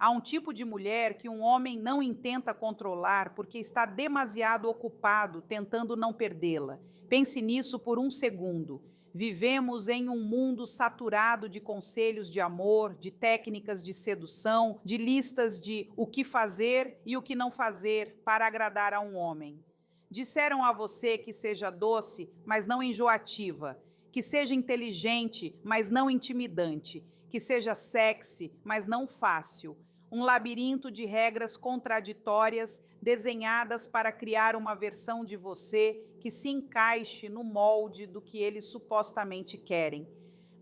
Há um tipo de mulher que um homem não intenta controlar porque está demasiado ocupado tentando não perdê-la. Pense nisso por um segundo. Vivemos em um mundo saturado de conselhos de amor, de técnicas de sedução, de listas de o que fazer e o que não fazer para agradar a um homem. Disseram a você que seja doce, mas não enjoativa, que seja inteligente, mas não intimidante, que seja sexy, mas não fácil. Um labirinto de regras contraditórias desenhadas para criar uma versão de você que se encaixe no molde do que eles supostamente querem.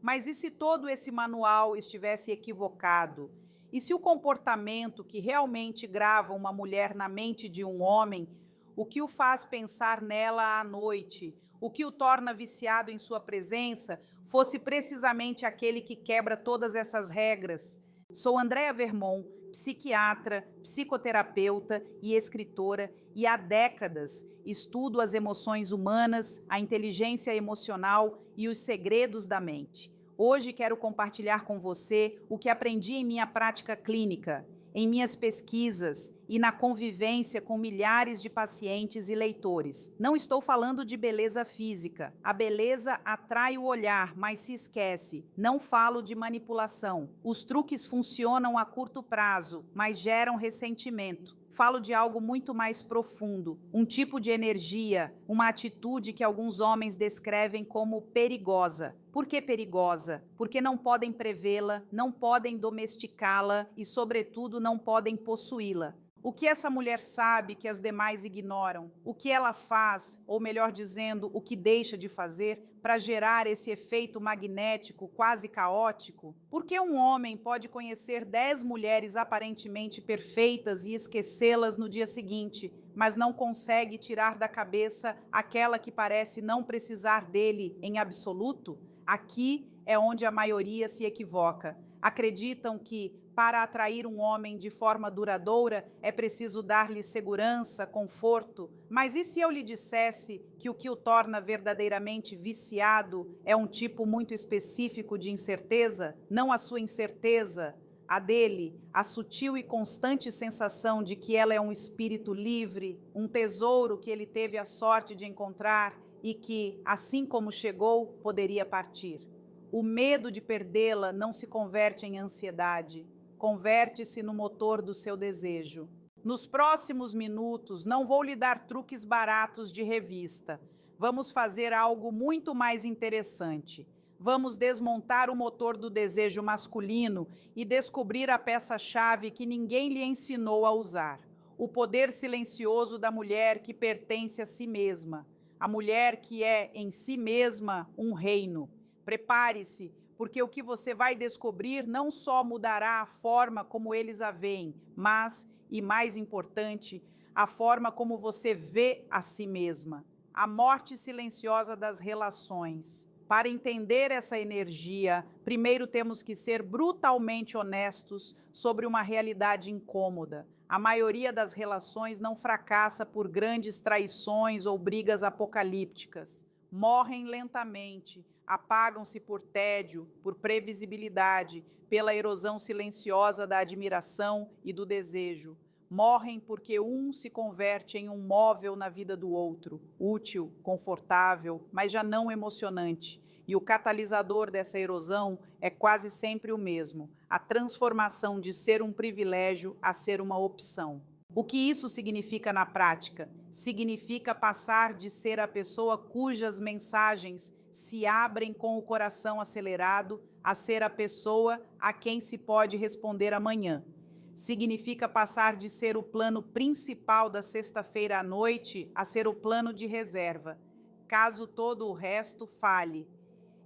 Mas e se todo esse manual estivesse equivocado? E se o comportamento que realmente grava uma mulher na mente de um homem, o que o faz pensar nela à noite, o que o torna viciado em sua presença, fosse precisamente aquele que quebra todas essas regras? Sou Andréa Vermont, psiquiatra, psicoterapeuta e escritora, e há décadas estudo as emoções humanas, a inteligência emocional e os segredos da mente. Hoje quero compartilhar com você o que aprendi em minha prática clínica, em minhas pesquisas e na convivência com milhares de pacientes e leitores. Não estou falando de beleza física. A beleza atrai o olhar, mas se esquece. Não falo de manipulação. Os truques funcionam a curto prazo, mas geram ressentimento. Falo de algo muito mais profundo, um tipo de energia, uma atitude que alguns homens descrevem como perigosa. Por que perigosa? Porque não podem prevê-la, não podem domesticá-la e, sobretudo, não podem possuí-la. O que essa mulher sabe que as demais ignoram? O que ela faz, ou melhor dizendo, o que deixa de fazer, para gerar esse efeito magnético quase caótico? Por que um homem pode conhecer 10 mulheres aparentemente perfeitas e esquecê-las no dia seguinte, mas não consegue tirar da cabeça aquela que parece não precisar dele em absoluto? Aqui é onde a maioria se equivoca. Acreditam que, para atrair um homem de forma duradoura, é preciso dar-lhe segurança, conforto. Mas e se eu lhe dissesse que o que o torna verdadeiramente viciado é um tipo muito específico de incerteza? Não a sua incerteza, a dele, a sutil e constante sensação de que ela é um espírito livre, um tesouro que ele teve a sorte de encontrar e que, assim como chegou, poderia partir. O medo de perdê-la não se converte em ansiedade, converte-se no motor do seu desejo. Nos próximos minutos, não vou lhe dar truques baratos de revista. Vamos fazer algo muito mais interessante. Vamos desmontar o motor do desejo masculino e descobrir a peça-chave que ninguém lhe ensinou a usar. O poder silencioso da mulher que pertence a si mesma. A mulher que é, em si mesma, um reino. Prepare-se, porque o que você vai descobrir não só mudará a forma como eles a veem, mas, e mais importante, a forma como você vê a si mesma. A morte silenciosa das relações. Para entender essa energia, primeiro temos que ser brutalmente honestos sobre uma realidade incômoda. A maioria das relações não fracassa por grandes traições ou brigas apocalípticas. Morrem lentamente, apagam-se por tédio, por previsibilidade, pela erosão silenciosa da admiração e do desejo. Morrem porque um se converte em um móvel na vida do outro, útil, confortável, mas já não emocionante. E o catalisador dessa erosão é quase sempre o mesmo: a transformação de ser um privilégio a ser uma opção. O que isso significa na prática? Significa passar de ser a pessoa cujas mensagens se abrem com o coração acelerado a ser a pessoa a quem se pode responder amanhã. Significa passar de ser o plano principal da sexta-feira à noite a ser o plano de reserva, caso todo o resto falhe.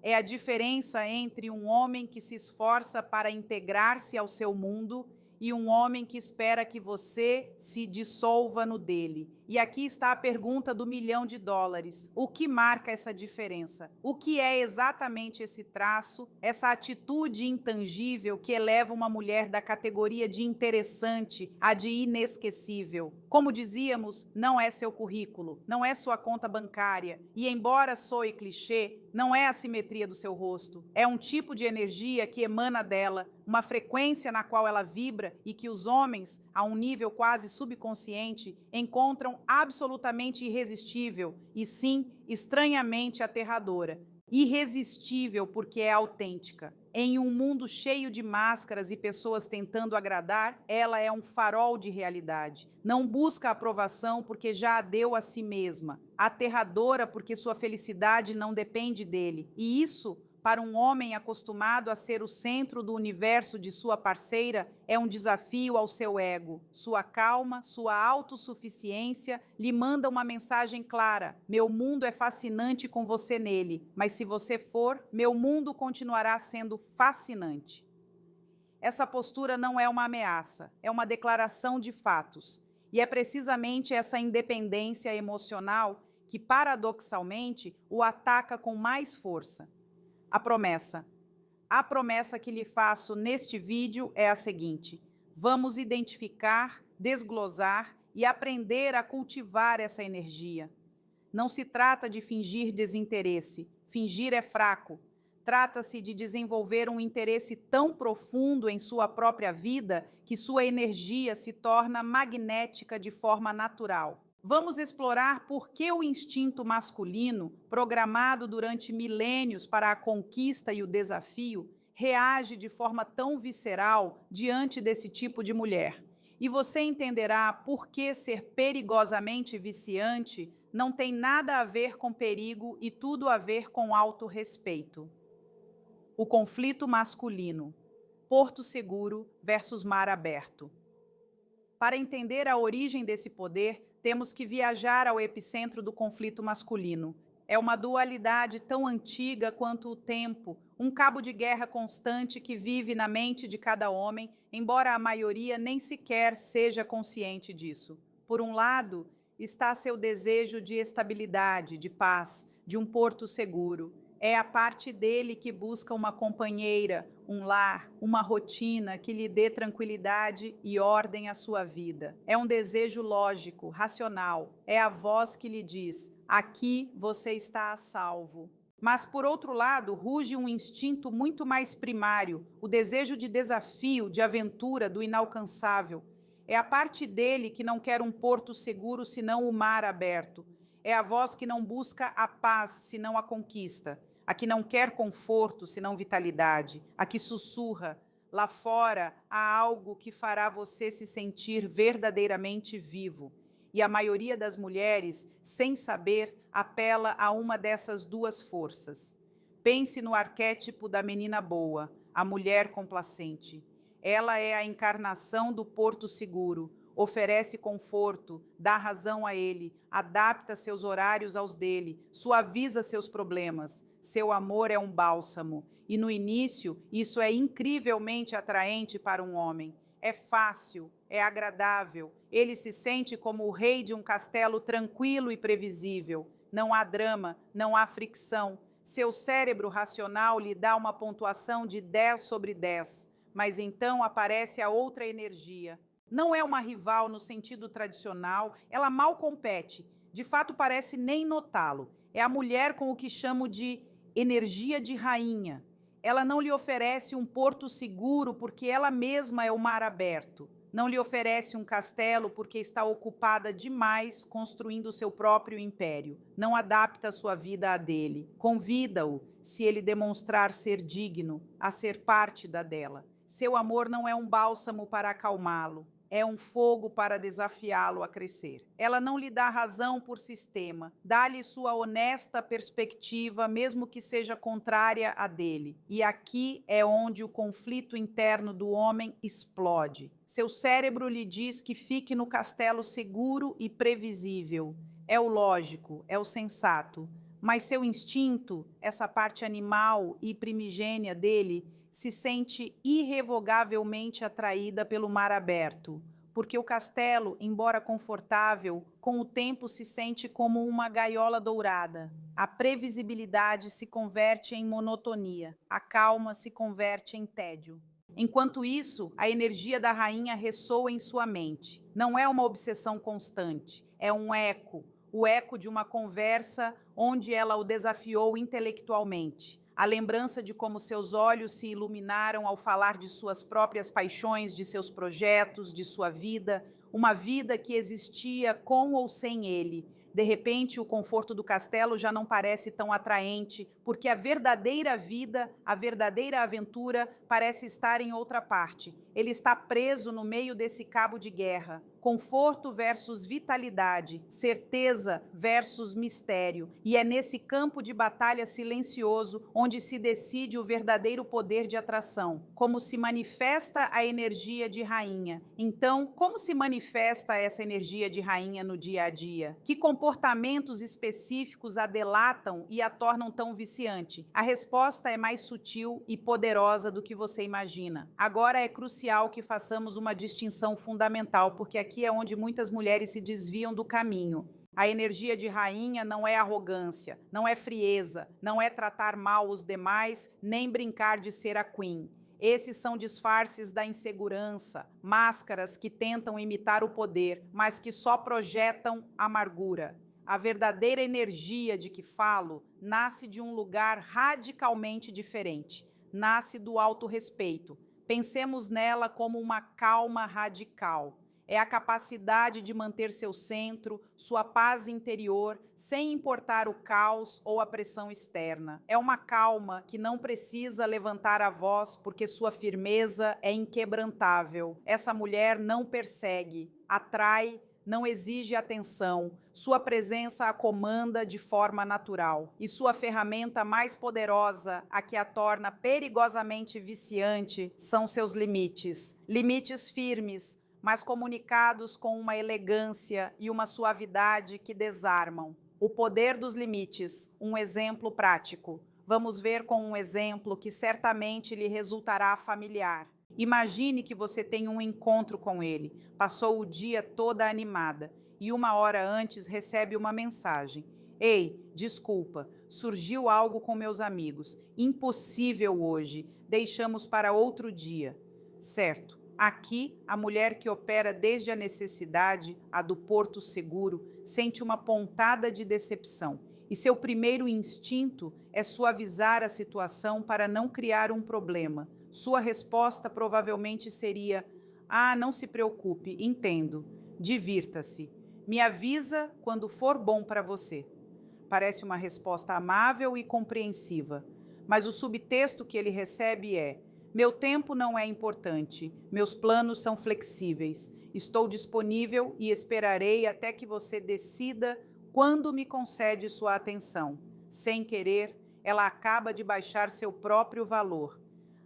É a diferença entre um homem que se esforça para integrar-se ao seu mundo e um homem que espera que você se dissolva no dele. E aqui está a pergunta do US$ 1.000.000. O que marca essa diferença? O que é exatamente esse traço, essa atitude intangível que eleva uma mulher da categoria de interessante à de inesquecível? Como dizíamos, não é seu currículo, não é sua conta bancária, e embora soe clichê, não é a simetria do seu rosto, é um tipo de energia que emana dela, uma frequência na qual ela vibra e que os homens, a um nível quase subconsciente, encontram absolutamente irresistível e, sim, estranhamente aterradora. Irresistível porque é autêntica. Em um mundo cheio de máscaras e pessoas tentando agradar, ela é um farol de realidade. Não busca aprovação porque já a deu a si mesma. Aterradora porque sua felicidade não depende dele. E isso, para um homem acostumado a ser o centro do universo de sua parceira, é um desafio ao seu ego. Sua calma, sua autossuficiência lhe manda uma mensagem clara: meu mundo é fascinante com você nele, mas se você for, meu mundo continuará sendo fascinante. Essa postura não é uma ameaça, é uma declaração de fatos. E é precisamente essa independência emocional que, paradoxalmente, o ataca com mais força. A promessa. A promessa que lhe faço neste vídeo é a seguinte: vamos identificar, desglosar e aprender a cultivar essa energia. Não se trata de fingir desinteresse. Fingir é fraco. Trata-se de desenvolver um interesse tão profundo em sua própria vida que sua energia se torna magnética de forma natural. Vamos explorar por que o instinto masculino, programado durante milênios para a conquista e o desafio, reage de forma tão visceral diante desse tipo de mulher. E você entenderá por que ser perigosamente viciante não tem nada a ver com perigo e tudo a ver com autorrespeito. O conflito masculino. Porto seguro versus mar aberto. Para entender a origem desse poder, temos que viajar ao epicentro do conflito masculino. É uma dualidade tão antiga quanto o tempo, um cabo de guerra constante que vive na mente de cada homem, embora a maioria nem sequer seja consciente disso. Por um lado, está seu desejo de estabilidade, de paz, de um porto seguro. É a parte dele que busca uma companheira, um lar, uma rotina que lhe dê tranquilidade e ordem à sua vida. É um desejo lógico, racional. É a voz que lhe diz: aqui você está a salvo. Mas, por outro lado, ruge um instinto muito mais primário, o desejo de desafio, de aventura, do inalcançável. É a parte dele que não quer um porto seguro senão o mar aberto. É a voz que não busca a paz senão a conquista. A que não quer conforto, senão vitalidade, a que sussurra: lá fora há algo que fará você se sentir verdadeiramente vivo. E a maioria das mulheres, sem saber, apela a uma dessas duas forças. Pense no arquétipo da menina boa, a mulher complacente. Ela é a encarnação do porto seguro, oferece conforto, dá razão a ele, adapta seus horários aos dele, suaviza seus problemas. Seu amor é um bálsamo, e no início isso é incrivelmente atraente para um homem. É fácil, é agradável, ele se sente como o rei de um castelo tranquilo e previsível. Não há drama, não há fricção. Seu cérebro racional lhe dá uma pontuação de 10 sobre 10, mas então aparece a outra energia. Não é uma rival no sentido tradicional, ela mal compete, de fato parece nem notá-lo. É a mulher com o que chamo de energia de rainha. Ela não lhe oferece um porto seguro porque ela mesma é o mar aberto. Não lhe oferece um castelo porque está ocupada demais construindo seu próprio império. Não adapta sua vida à dele. Convida-o, se ele demonstrar ser digno, a ser parte da dela. Seu amor não é um bálsamo para acalmá-lo. É um fogo para desafiá-lo a crescer. Ela não lhe dá razão por sistema, dá-lhe sua honesta perspectiva, mesmo que seja contrária à dele. E aqui é onde o conflito interno do homem explode. Seu cérebro lhe diz que fique no castelo seguro e previsível. É o lógico, é o sensato. Mas seu instinto, essa parte animal e primigênia dele, se sente irrevogavelmente atraída pelo mar aberto, porque o castelo, embora confortável, com o tempo se sente como uma gaiola dourada. A previsibilidade se converte em monotonia, a calma se converte em tédio. Enquanto isso, a energia da rainha ressoa em sua mente. Não é uma obsessão constante, é um eco, o eco de uma conversa onde ela o desafiou intelectualmente. A lembrança de como seus olhos se iluminaram ao falar de suas próprias paixões, de seus projetos, de sua vida, uma vida que existia com ou sem ele. De repente, o conforto do castelo já não parece tão atraente, porque a verdadeira vida, a verdadeira aventura, parece estar em outra parte. Ele está preso no meio desse cabo de guerra. Conforto versus vitalidade, certeza versus mistério. E é nesse campo de batalha silencioso onde se decide o verdadeiro poder de atração, como se manifesta a energia de rainha. Então, como se manifesta essa energia de rainha no dia a dia? Que comportamentos específicos a delatam e a tornam tão viciante? A resposta é mais sutil e poderosa do que você imagina. Agora é crucial que façamos uma distinção fundamental, porque aqui é onde muitas mulheres se desviam do caminho. A energia de rainha não é arrogância, não é frieza, não é tratar mal os demais, nem brincar de ser a queen. Esses são disfarces da insegurança, máscaras que tentam imitar o poder, mas que só projetam amargura. A verdadeira energia de que falo nasce de um lugar radicalmente diferente. Nasce do autorrespeito. Pensemos nela como uma calma radical. É a capacidade de manter seu centro, sua paz interior, sem importar o caos ou a pressão externa. É uma calma que não precisa levantar a voz porque sua firmeza é inquebrantável. Essa mulher não persegue, atrai, não exige atenção. Sua presença a comanda de forma natural. E sua ferramenta mais poderosa, a que a torna perigosamente viciante, são seus limites. Limites firmes, mas comunicados com uma elegância e uma suavidade que desarmam. O poder dos limites, um exemplo prático. Vamos ver com um exemplo que certamente lhe resultará familiar. Imagine que você tem um encontro com ele, passou o dia toda animada e 1 hora antes recebe uma mensagem. Ei, desculpa, surgiu algo com meus amigos. Impossível hoje, deixamos para outro dia. Certo. Aqui, a mulher que opera desde a necessidade, a do porto seguro, sente uma pontada de decepção. E seu primeiro instinto é suavizar a situação para não criar um problema. Sua resposta provavelmente seria: ah, não se preocupe, entendo. Divirta-se. Me avisa quando for bom para você. Parece uma resposta amável e compreensiva, mas o subtexto que ele recebe é: meu tempo não é importante, meus planos são flexíveis. Estou disponível e esperarei até que você decida quando me concede sua atenção. Sem querer, ela acaba de baixar seu próprio valor.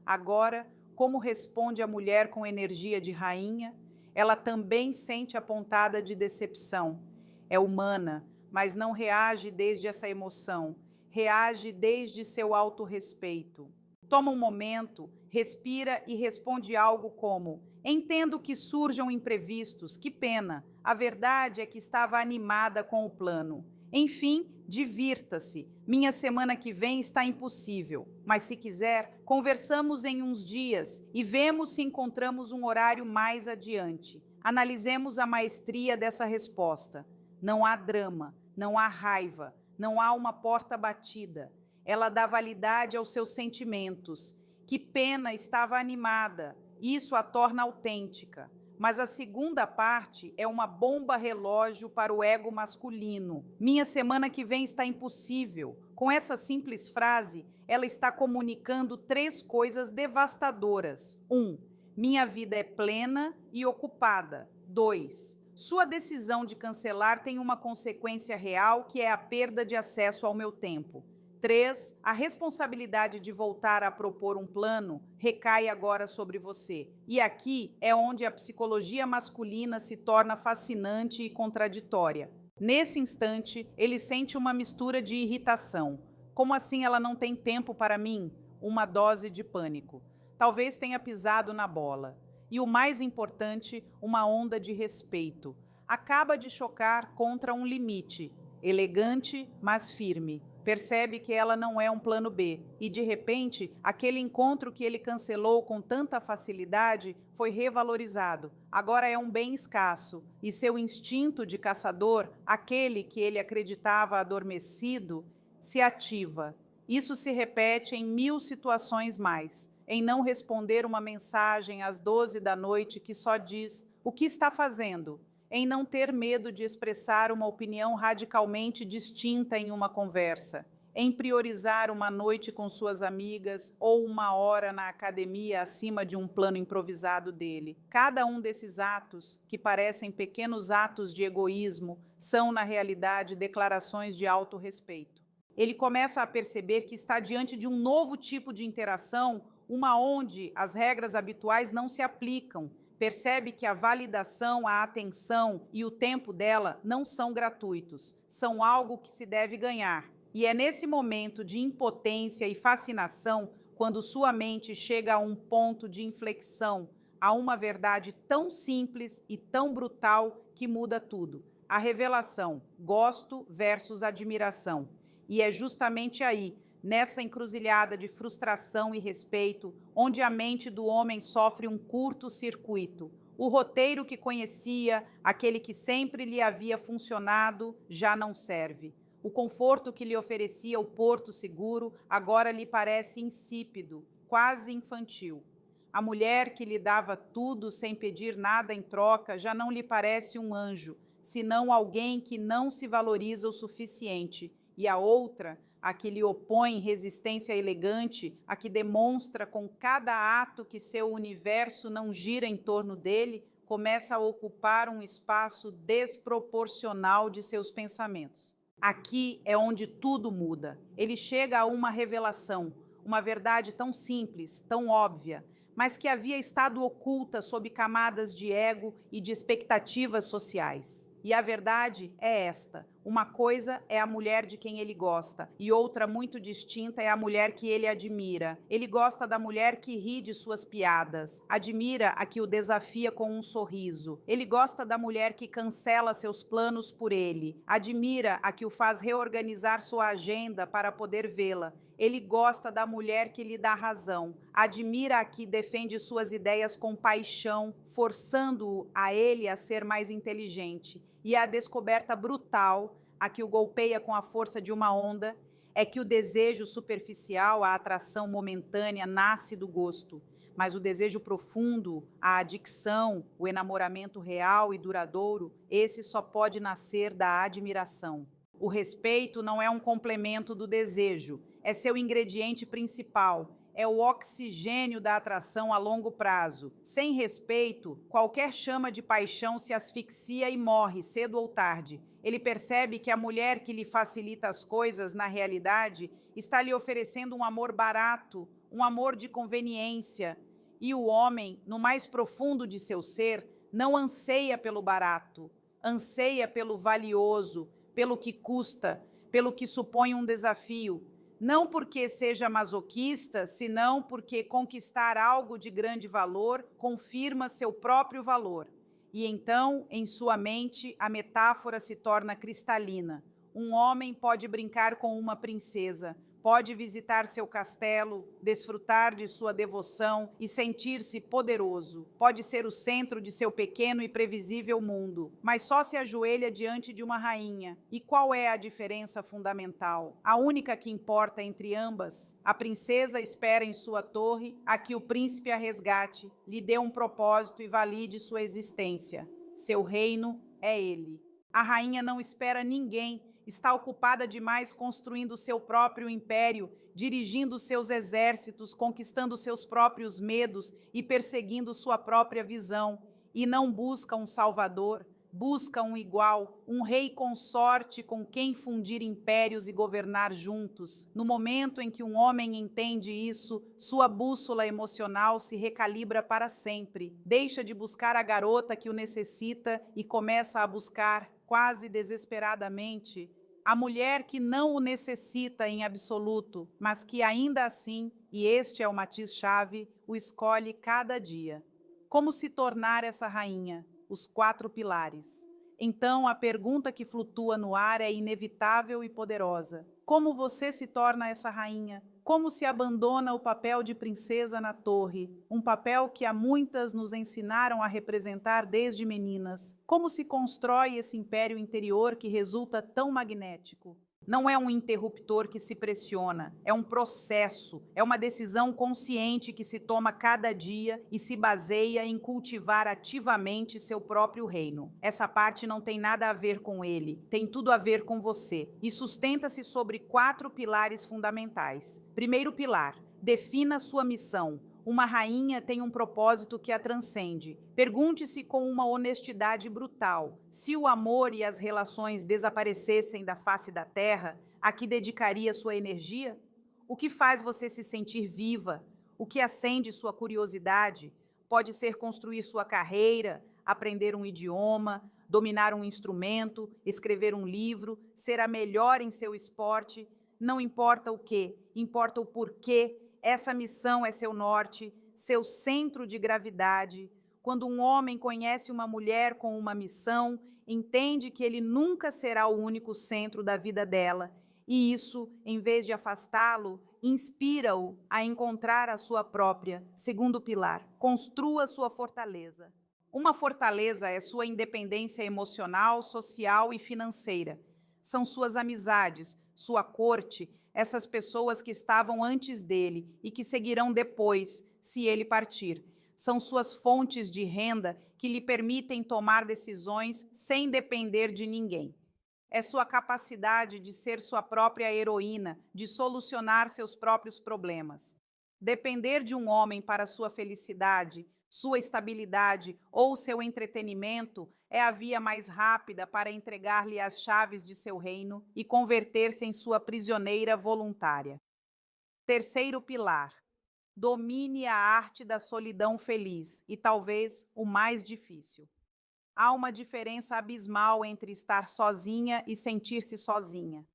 Agora, como responde a mulher com energia de rainha? Ela também sente a pontada de decepção. É humana, mas não reage desde essa emoção, reage desde seu autorrespeito. Toma um momento, respira e responde algo como: entendo que surjam imprevistos, que pena. A verdade é que estava animada com o plano. Enfim, divirta-se. Minha semana que vem está impossível, mas se quiser, conversamos em uns dias e vemos se encontramos um horário mais adiante. Analisemos a maestria dessa resposta. Não há drama, não há raiva, não há uma porta batida. Ela dá validade aos seus sentimentos. Que pena, estava animada. Isso a torna autêntica. Mas a segunda parte é uma bomba relógio para o ego masculino. Minha semana que vem está impossível. Com essa simples frase, ela está comunicando 3 coisas devastadoras. 1. Minha vida é plena e ocupada. 2. Sua decisão de cancelar tem uma consequência real, que é a perda de acesso ao meu tempo. 3. A responsabilidade de voltar a propor um plano recai agora sobre você. E aqui é onde a psicologia masculina se torna fascinante e contraditória. Nesse instante, ele sente uma mistura de irritação. Como assim ela não tem tempo para mim? Uma dose de pânico. Talvez tenha pisado na bola. e, o mais importante, uma onda de respeito. Acaba de chocar contra um limite, elegante, mas firme. Percebe que ela não é um plano B e, de repente, aquele encontro que ele cancelou com tanta facilidade foi revalorizado. Agora é um bem escasso e seu instinto de caçador, aquele que ele acreditava adormecido, se ativa. Isso se repete em 1000 situações mais. Em não responder uma mensagem às 12 da noite que só diz o que está fazendo, em não ter medo de expressar uma opinião radicalmente distinta em uma conversa, em priorizar uma noite com suas amigas ou uma hora na academia acima de um plano improvisado dele. Cada um desses atos, que parecem pequenos atos de egoísmo, são, na realidade, declarações de autorrespeito. Ele começa a perceber que está diante de um novo tipo de interação, uma onde as regras habituais não se aplicam. Percebe que a validação, a atenção e o tempo dela não são gratuitos, são algo que se deve ganhar. E é nesse momento de impotência e fascinação, quando sua mente chega a um ponto de inflexão, a uma verdade tão simples e tão brutal que muda tudo. A revelação, gosto versus admiração. E é justamente aí, nessa encruzilhada de frustração e respeito, onde a mente do homem sofre um curto-circuito. O roteiro que conhecia, aquele que sempre lhe havia funcionado, já não serve. O conforto que lhe oferecia o porto seguro agora lhe parece insípido, quase infantil. A mulher que lhe dava tudo sem pedir nada em troca já não lhe parece um anjo, senão alguém que não se valoriza o suficiente. E a outra, a que lhe opõe resistência elegante, a que demonstra com cada ato que seu universo não gira em torno dele, começa a ocupar um espaço desproporcional de seus pensamentos. Aqui é onde tudo muda. Ele chega a uma revelação, uma verdade tão simples, tão óbvia, mas que havia estado oculta sob camadas de ego e de expectativas sociais. E a verdade é esta: uma coisa é a mulher de quem ele gosta, e outra muito distinta é a mulher que ele admira. Ele gosta da mulher que ri de suas piadas, admira a que o desafia com um sorriso. Ele gosta da mulher que cancela seus planos por ele, admira a que o faz reorganizar sua agenda para poder vê-la. Ele gosta da mulher que lhe dá razão, admira a que defende suas ideias com paixão, forçando-o a ele a ser mais inteligente. E a descoberta brutal, a que o golpeia com a força de uma onda, é que o desejo superficial, a atração momentânea, nasce do gosto. Mas o desejo profundo, a adicção, o enamoramento real e duradouro, esse só pode nascer da admiração. O respeito não é um complemento do desejo, é seu ingrediente principal, é o oxigênio da atração a longo prazo. Sem respeito, qualquer chama de paixão se asfixia e morre cedo ou tarde. Ele percebe que a mulher que lhe facilita as coisas, na realidade, está lhe oferecendo um amor barato, um amor de conveniência. E o homem, no mais profundo de seu ser, não anseia pelo barato, anseia pelo valioso, pelo que custa, pelo que supõe um desafio. Não porque seja masoquista, senão porque conquistar algo de grande valor confirma seu próprio valor. E então, em sua mente, a metáfora se torna cristalina. Um homem pode brincar com uma princesa, pode visitar seu castelo, desfrutar de sua devoção e sentir-se poderoso. Pode ser o centro de seu pequeno e previsível mundo, mas só se ajoelha diante de uma rainha. E qual é a diferença fundamental? A única que importa entre ambas. A princesa espera em sua torre a que o príncipe a resgate, lhe dê um propósito e valide sua existência. Seu reino é ele. A rainha não espera ninguém, está ocupada demais construindo seu próprio império, dirigindo seus exércitos, conquistando seus próprios medos e perseguindo sua própria visão. E não busca um salvador, busca um igual, um rei consorte com quem fundir impérios e governar juntos. No momento em que um homem entende isso, sua bússola emocional se recalibra para sempre. Deixa de buscar a garota que o necessita e começa a buscar, quase desesperadamente, a mulher que não o necessita em absoluto, mas que ainda assim, e este é o matiz-chave, o escolhe cada dia. Como se tornar essa rainha? Os 4 pilares. Então, a pergunta que flutua no ar é inevitável e poderosa. Como você se torna essa rainha? Como se abandona o papel de princesa na torre, um papel que há muitas nos ensinaram a representar desde meninas? Como se constrói esse império interior que resulta tão magnético? Não é um interruptor que se pressiona, é um processo, é uma decisão consciente que se toma cada dia e se baseia em cultivar ativamente seu próprio reino. Essa parte não tem nada a ver com ele, tem tudo a ver com você e sustenta-se sobre 4 pilares fundamentais. Primeiro pilar: defina sua missão. Uma rainha tem um propósito que a transcende. Pergunte-se com uma honestidade brutal: se o amor e as relações desaparecessem da face da terra, a que dedicaria sua energia? O que faz você se sentir viva? O que acende sua curiosidade? Pode ser construir sua carreira, aprender um idioma, dominar um instrumento, escrever um livro, ser a melhor em seu esporte. Não importa o que, importa o porquê. Essa missão é seu norte, seu centro de gravidade. Quando um homem conhece uma mulher com uma missão, entende que ele nunca será o único centro da vida dela. E isso, em vez de afastá-lo, inspira-o a encontrar a sua própria. Segundo pilar: construa sua fortaleza. Uma fortaleza é sua independência emocional, social e financeira. São suas amizades, sua corte, essas pessoas que estavam antes dele e que seguirão depois, se ele partir. São suas fontes de renda que lhe permitem tomar decisões sem depender de ninguém. É sua capacidade de ser sua própria heroína, de solucionar seus próprios problemas. Depender de um homem para sua felicidade, sua estabilidade ou seu entretenimento é a via mais rápida para entregar-lhe as chaves de seu reino e converter-se em sua prisioneira voluntária. Terceiro pilar: domine a arte da solidão feliz e talvez o mais difícil. Há uma diferença abismal entre estar sozinha e sentir-se sozinha.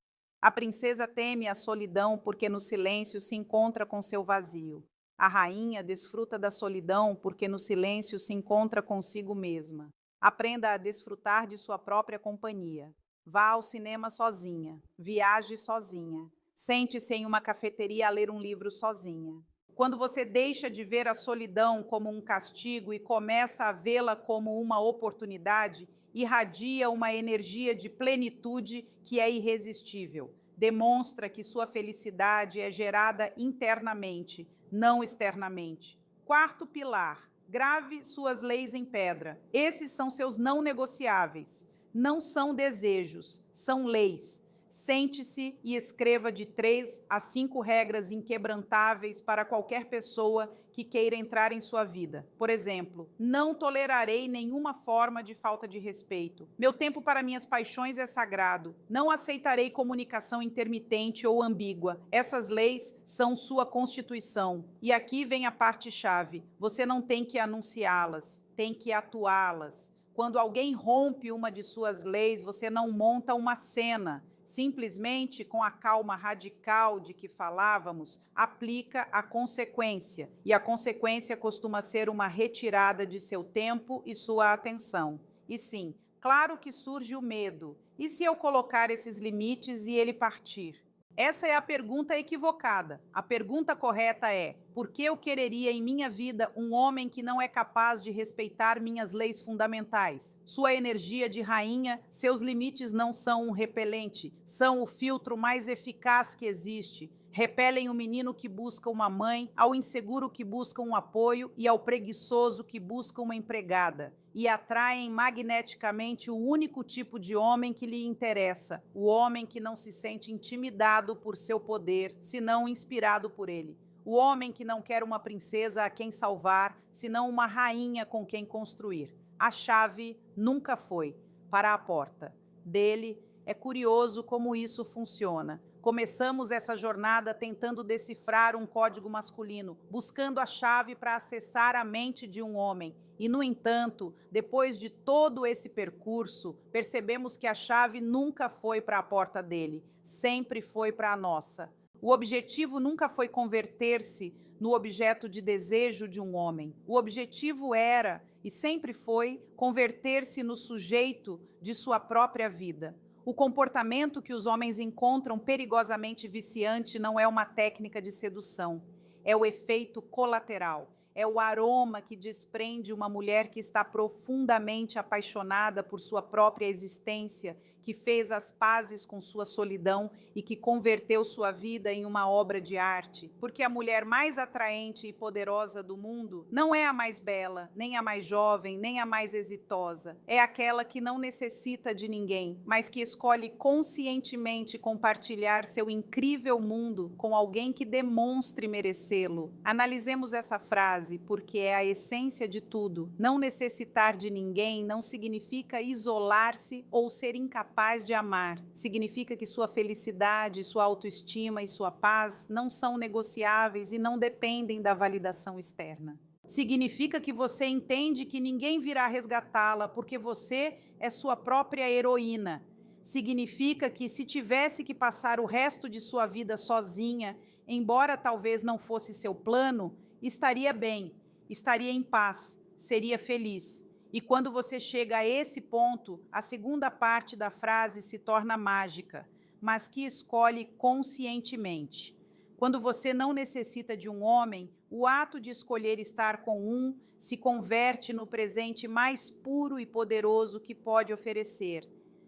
A princesa teme a solidão porque no silêncio se encontra com seu vazio. A rainha desfruta da solidão porque no silêncio se encontra consigo mesma. Aprenda a desfrutar de sua própria companhia. Vá ao cinema sozinha, viaje sozinha, sente-se em uma cafeteria a ler um livro sozinha. Quando você deixa de ver a solidão como um castigo e começa a vê-la como uma oportunidade, irradia uma energia de plenitude que é irresistível. Demonstra que sua felicidade é gerada internamente, não externamente. Quarto pilar: grave suas leis em pedra. Esses são seus não negociáveis. Não são desejos, são leis. Sente-se e escreva de 3 a 5 regras inquebrantáveis para qualquer pessoa que queira entrar em sua vida. Por exemplo, não tolerarei nenhuma forma de falta de respeito. Meu tempo para minhas paixões é sagrado. Não aceitarei comunicação intermitente ou ambígua. Essas leis são sua constituição. E aqui vem a parte-chave. Você não tem que anunciá-las, tem que atuá-las. Quando alguém rompe uma de suas leis, você não monta uma cena. Simplesmente, com a calma radical de que falávamos, aplica a consequência. E a consequência costuma ser uma retirada de seu tempo e sua atenção. E sim, claro que surge o medo. E se eu colocar esses limites e ele partir? Essa é a pergunta equivocada. A pergunta correta é: por que eu quereria em minha vida um homem que não é capaz de respeitar minhas leis fundamentais? Sua energia de rainha, seus limites não são um repelente, são o filtro mais eficaz que existe. Repelem o menino que busca uma mãe, ao inseguro que busca um apoio e ao preguiçoso que busca uma empregada. E atraem magneticamente o único tipo de homem que lhe interessa, o homem que não se sente intimidado por seu poder, senão inspirado por ele. O homem que não quer uma princesa a quem salvar, senão uma rainha com quem construir. A chave nunca foi para a porta. Dele é curioso como isso funciona. Começamos essa jornada tentando decifrar um código masculino, buscando a chave para acessar a mente de um homem. E, no entanto, depois de todo esse percurso, percebemos que a chave nunca foi para a porta dele, sempre foi para a nossa. O objetivo nunca foi converter-se no objeto de desejo de um homem. O objetivo era, e sempre foi, converter-se no sujeito de sua própria vida. O comportamento que os homens encontram perigosamente viciante não é uma técnica de sedução, é o efeito colateral. É o aroma que desprende uma mulher que está profundamente apaixonada por sua própria existência, que fez as pazes com sua solidão e que converteu sua vida em uma obra de arte. Porque a mulher mais atraente e poderosa do mundo não é a mais bela, nem a mais jovem, nem a mais exitosa. É aquela que não necessita de ninguém, mas que escolhe conscientemente compartilhar seu incrível mundo com alguém que demonstre merecê-lo. Analisemos essa frase, porque é a essência de tudo. Não necessitar de ninguém não significa isolar-se ou ser incapaz de amar. Significa que sua felicidade, sua autoestima e sua paz não são negociáveis e não dependem da validação externa. Significa que você entende que ninguém virá resgatá-la porque você é sua própria heroína. Significa que se tivesse que passar o resto de sua vida sozinha, embora talvez não fosse seu plano, estaria bem, estaria em paz, seria feliz. E quando você chega a esse ponto, a segunda parte da frase se torna mágica, mas que escolhe conscientemente. Quando você não necessita de um homem, o ato de escolher estar com um se converte no presente mais puro e poderoso que pode oferecer.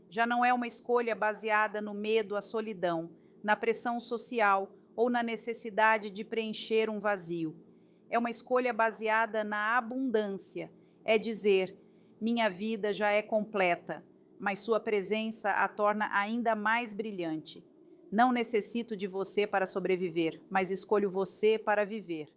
Já não é uma escolha baseada no medo à solidão, na pressão social ou na necessidade de preencher um vazio. É uma escolha baseada na abundância. É dizer, minha vida já é completa, mas sua presença a torna ainda mais brilhante. Não necessito de você para sobreviver, mas escolho você para viver.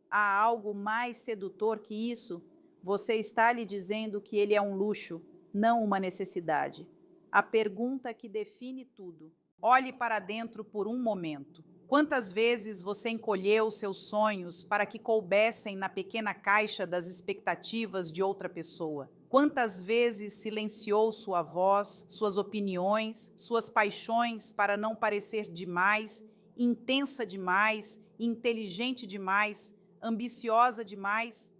Há algo mais sedutor que isso? Você está lhe dizendo que ele é um luxo, não uma necessidade. A pergunta que define tudo. Olhe para dentro por um momento. Quantas vezes você encolheu seus sonhos para que coubessem na pequena caixa das expectativas de outra pessoa? Quantas vezes silenciou sua voz, suas opiniões, suas paixões para não parecer demais, intensa demais, inteligente demais, ambiciosa demais?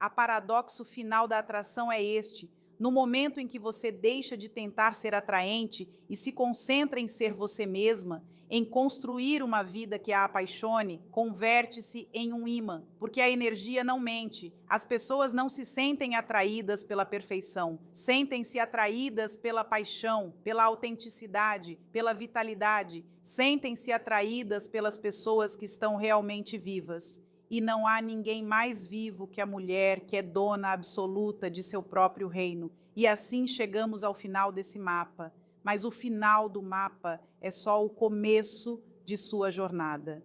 A paradoxo final da atração é este. No momento em que você deixa de tentar ser atraente e se concentra em ser você mesma, em construir uma vida que a apaixone, converte-se em um ímã, porque a energia não mente. As pessoas não se sentem atraídas pela perfeição, sentem-se atraídas pela paixão, pela autenticidade, pela vitalidade, sentem-se atraídas pelas pessoas que estão realmente vivas. E não há ninguém mais vivo que a mulher, que é dona absoluta de seu próprio reino. E assim chegamos ao final desse mapa. Mas o final do mapa é só o começo de sua jornada.